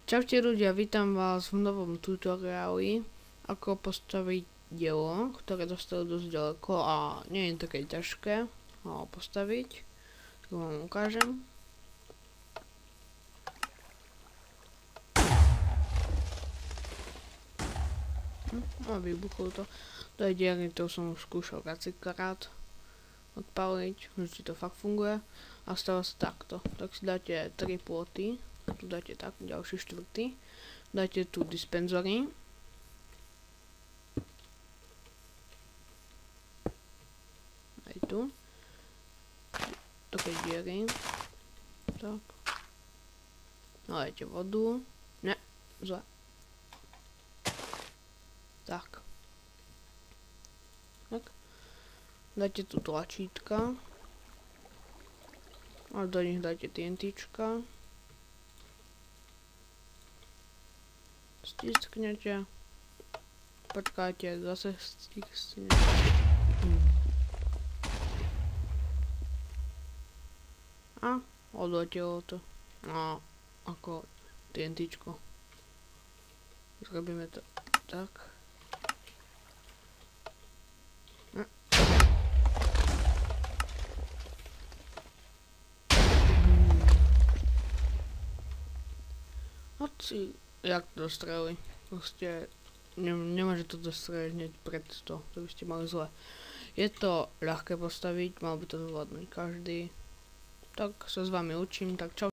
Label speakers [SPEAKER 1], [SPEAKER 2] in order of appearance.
[SPEAKER 1] Čaute ľudia, vítam vás v novom tutoriáli, ako postaviť dielo, ktoré dostalo dosť ďaleko a nie je také ťažké ho postaviť. Tak vám ukážem. A vybuchlo to. To je dielny, to som už skúšal viackrát odpaliť, že to fakt funguje. A stalo sa takto. Tak si dáte 3 ploty. Tu dáte tak, ďalší štvrtý. Dáte tu dispenzory. Aj tu. Také diery. Tak. Nalejte vodu. Ne, zle. Tak. Tak. Dáte tu tlačítka. A do nich dáte TNTčka. Stisknete. Počkáte, zase stisknete. A odletelo to. No, ako TNTčko. Zrobíme to tak. Hoci, jak to dostreli. Proste nemôže to dostreliť hneď pred to by ste mali zle. Je to ľahké postaviť, mal by to zvládnuť každý. Tak sa s vami učím, tak čau.